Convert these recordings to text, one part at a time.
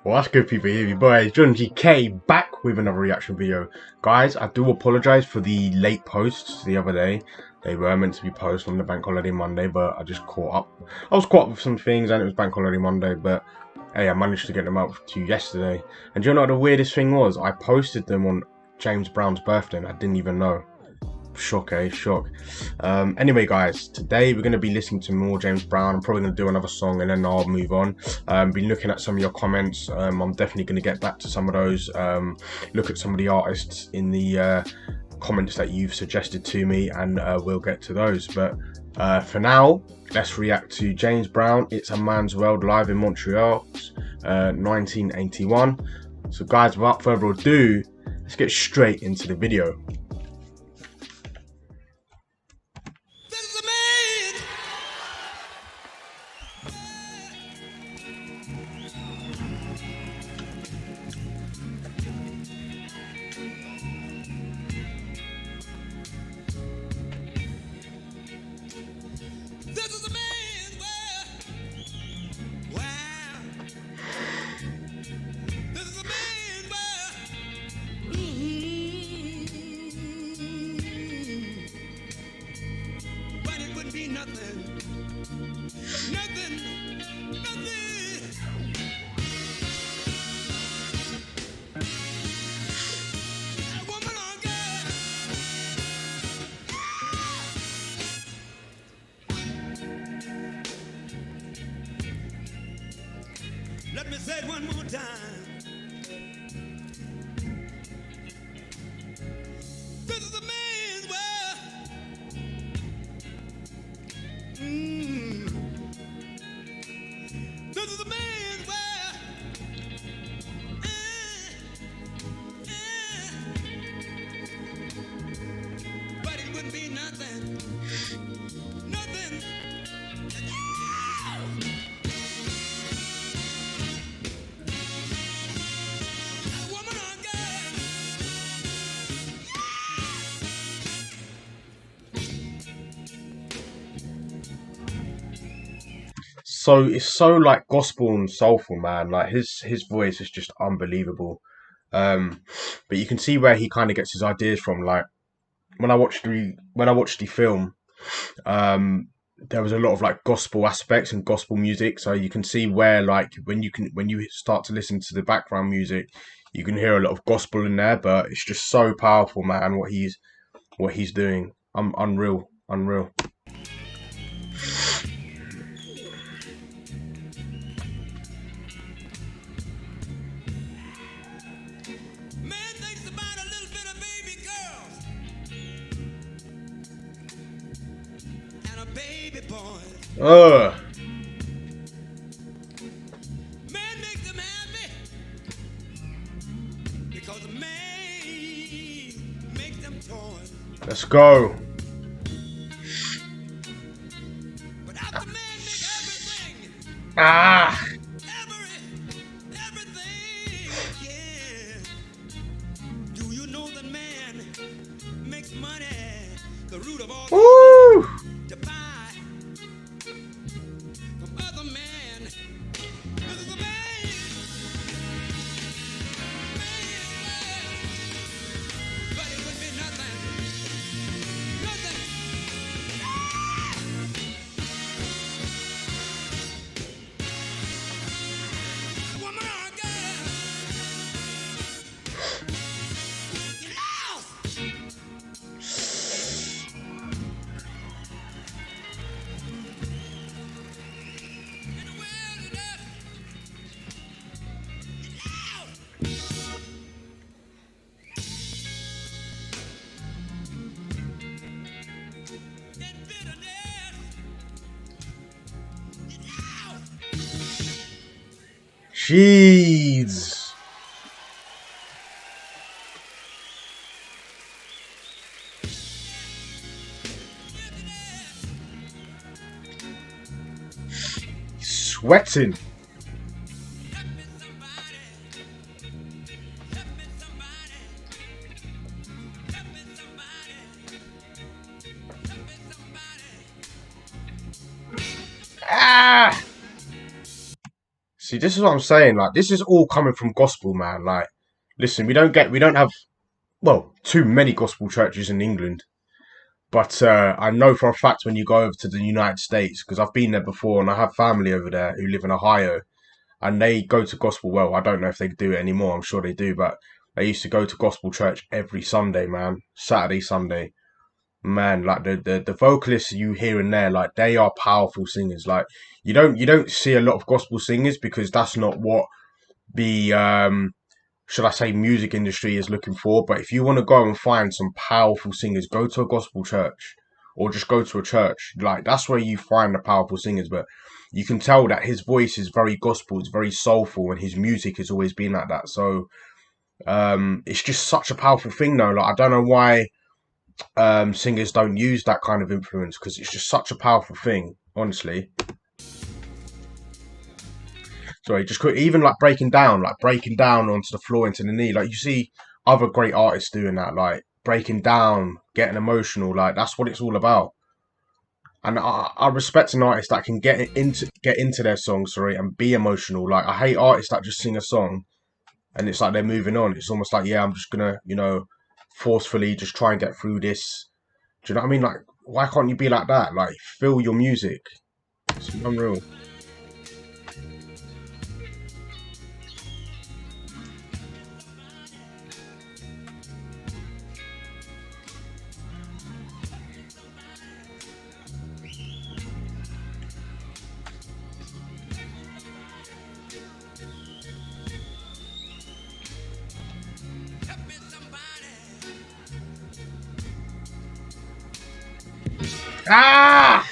Well, that's good, people. Here, your boy John GK back with another reaction video. Guys, I do apologize for the late posts the other day. They were meant to be posted on the Bank Holiday Monday, but I just caught up. I was caught up with some things, and it was Bank Holiday Monday, but hey, I managed to get them out to you yesterday. And do you know what the weirdest thing was? I posted them on James Brown's birthday, and I didn't even know. Shock, eh? Shock. Anyway, guys, today we're going to be listening to more James Brown. I'm probably going to do another song and then I'll move on. Been looking at some of your comments. I'm definitely going to get back to some of those. Look at some of the artists in the comments that you've suggested to me, and we'll get to those. But for now, let's react to James Brown. It's a Man's World live in Montreal, 1981. So, guys, without further ado, let's get straight into the video. Let me say it one more time. This is a man's world. This is a man's world. But it wouldn't be nothing. Nothing. So it's so like gospel and soulful, man. Like his voice is just unbelievable. But you can see where he kind of gets his ideas from. Like when I watched the film, there was a lot of like gospel aspects and gospel music. So you can see where like when you start to listen to the background music, you can hear a lot of gospel in there. But it's just so powerful, man. What he's doing, unreal. Baby boy. Man makes them happy because a man makes them toys. Let's go. Without the man make everything. Everything, yeah. Do you know that man makes money the root of all Woo! to buy from other men? This is a man. But it would be nothing. Woman or girl. Get lost. Jeez. Sweating. Ah! See, this is what I'm saying. Like, this is all coming from gospel, man. Like, listen, we don't have, well, too many gospel churches in England. But I know for a fact when you go over to the United States, because I've been there before and I have family over there who live in Ohio, and they go to gospel. Well, I don't know if they do it anymore. I'm sure they do, but they used to go to gospel church every Sunday, man. Saturday, Sunday. Man, like the vocalists you hear in there, like they are powerful singers. Like you don't see a lot of gospel singers because that's not what the should I say music industry is looking for. But if you want to go and find some powerful singers, go to a gospel church or just go to a church. Like that's where you find the powerful singers. But you can tell that his voice is very gospel, it's very soulful, and his music has always been like that. So it's just such a powerful thing though. Like I don't know why singers don't use that kind of influence because it's just such a powerful thing, honestly. Sorry, just quick, even like breaking down onto the floor into the knee. Like you see other great artists doing that, like breaking down, getting emotional. Like that's what it's all about. And I respect an artist that can get into their song, sorry, and be emotional. Like I hate artists that just sing a song and it's like they're moving on. It's almost like, yeah, I'm just gonna, forcefully just try and get through this. Do you know what I mean? Like, why can't you be like that? Like, feel your music. It's unreal. Help me somebody. Ah!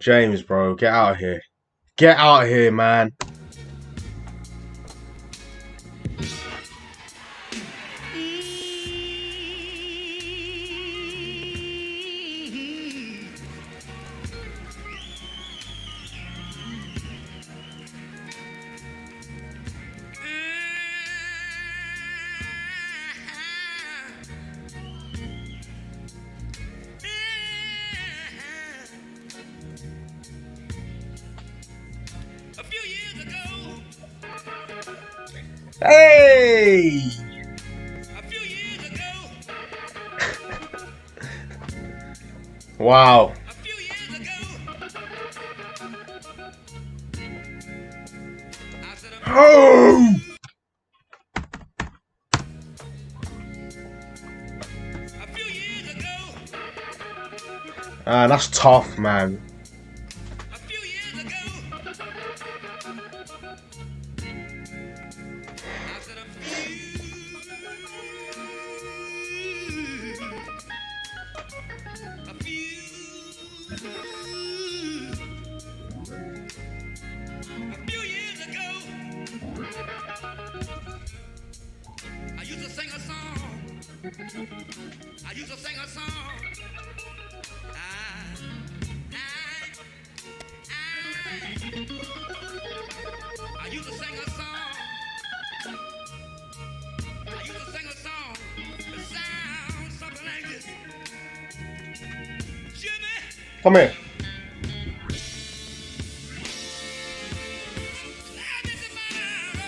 James, bro, get out of here. Get out of here, man. A few years ago, Hey! a few years ago, Wow. a few years ago, I said Oh! a few years ago, That's tough, man. a few years ago, I said a few years ago, I used to sing a song. I used to sing a song. I used to sing a song. I used to sing a song that sounds something like this. Jimmy, Come here. glad this is mine.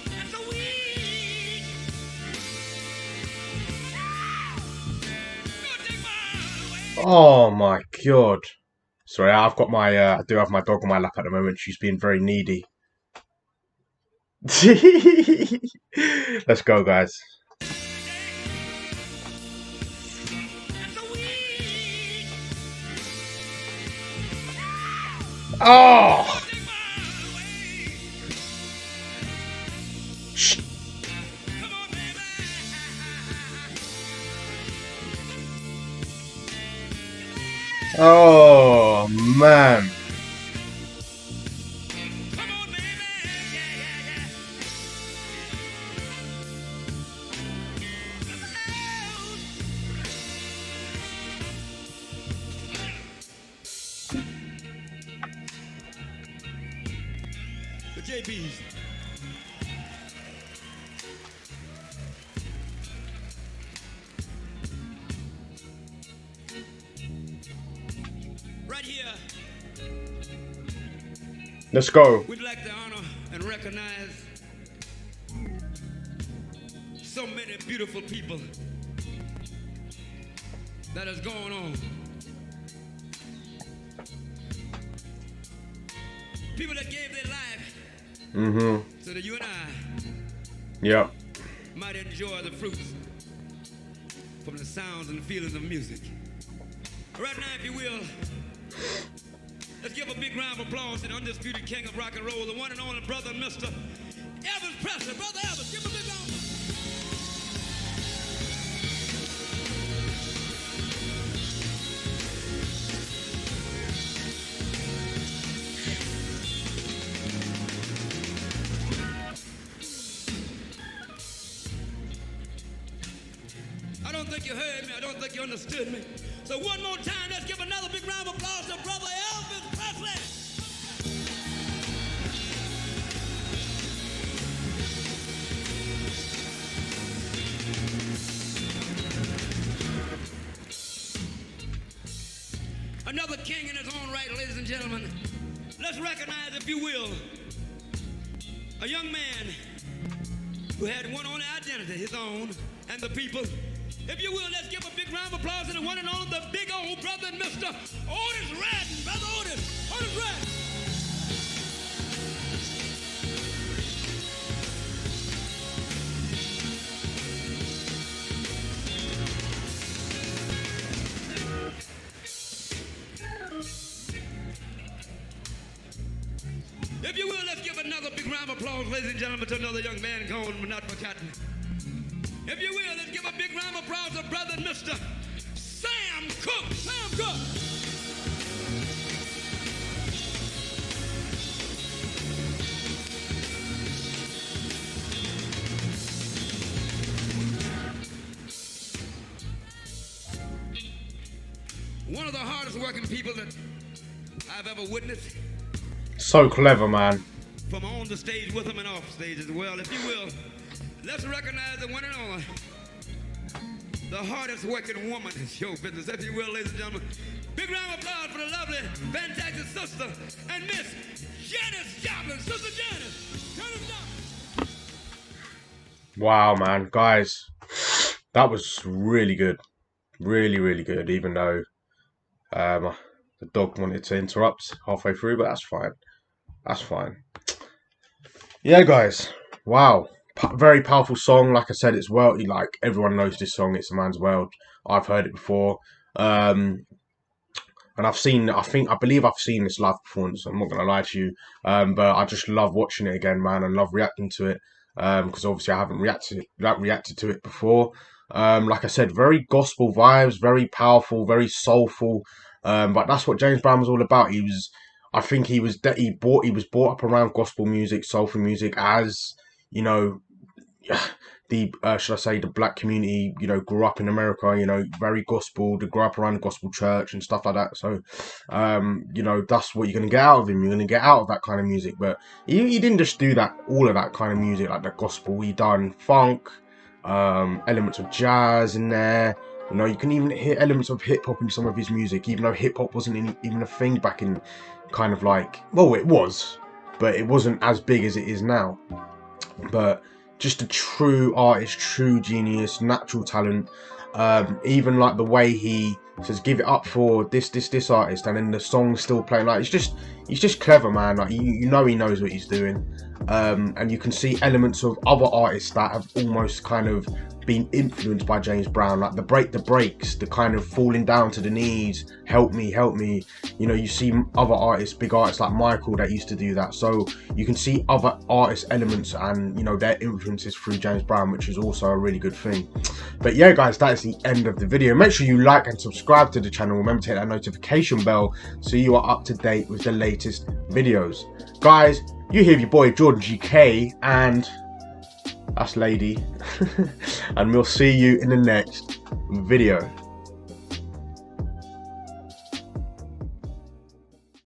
That's a week. Gonna take mine away. Oh my god. Sorry, I've got my I do have my dog on my lap at the moment. She's being very needy. Let's go, guys. That's a week. Oh! Take mine away. Shh. Come on, baby. Oh man. Come on, baby. Yeah. the JBs. Right here, Let's go. we'd like to honor and recognize so many beautiful people that has gone on. People that gave their life so that you and I Yep. might enjoy the fruits from the sounds and the feelings of music. Right now, if you will, let's give a big round of applause to the undisputed king of rock and roll, the one and only brother, Mr. Elvis Presley. Brother Elvis, give him a big round. I don't think you heard me. I don't think you understood me. So one more time, let's give another big round of applause to brother Elvis Presley. Another king in his own right, ladies and gentlemen. Let's recognize, if you will, a young man who had one only identity, his own, and the people. If you will, let's give a big round of applause to the one and only, the big old brother, Mr. Otis Redding. Brother Otis. Otis Redding. If you will, let's give another big round of applause, ladies and gentlemen, to another young man gone but not forgotten. If you will, let's give a big round of applause to brother Mr. Sam Cooke. Sam Cooke. One of the hardest working people that I've ever witnessed. So clever, man. From on the stage with him and off stage as well, if you will. Let's recognize the one and only, the hardest working woman in show business, if you will, ladies and gentlemen. Big round of applause for the lovely, fantastic sister and Miss Janis Joplin. Sister Janis. Janis Joplin. Wow, man. Guys, that was really good. Really, really good, even though the dog wanted to interrupt halfway through, but that's fine. That's fine. Yeah, guys. Wow. Very powerful song. Like I said, it's world. Like everyone knows this song. It's a man's world. I've heard it before, and I've seen. I believe I've seen this live performance. I'm not gonna lie to you, but I just love watching it again, man, and love reacting to it. Because obviously I haven't reacted to it before. Like I said, very gospel vibes, very powerful, very soulful. But that's what James Brown was all about. I think he was brought up around gospel music, soulful music, as you know, the should I say the black community, you know, grew up in America, you know, very gospel. They grew up around the gospel church and stuff like that. So, you know, that's what you're gonna get out of him. You're gonna get out of that kind of music. But he didn't just do that, all of that kind of music, like the gospel. He done funk, elements of jazz in there. You know, you can even hear elements of hip hop in some of his music, even though hip hop wasn't even a thing back in kind of like, well, it was, but it wasn't as big as it is now. But just a true artist, true genius, natural talent. Even like the way he says, "Give it up for this artist," and then the song's still playing. Like he's just clever, man. Like you know he knows what he's doing. And you can see elements of other artists that have almost kind of been influenced by James Brown, like the breaks, the kind of falling down to the knees, help me. You know, you see other artists, big artists like Michael that used to do that. So you can see other artist elements and, you know, their influences through James Brown, which is also a really good thing. But yeah, guys, that is the end of the video. Make sure you like and subscribe to the channel. Remember to hit that notification bell so you are up to date with the latest videos. Guys, you hear your boy Jordan GK, and that's Lady. And we'll see you in the next video.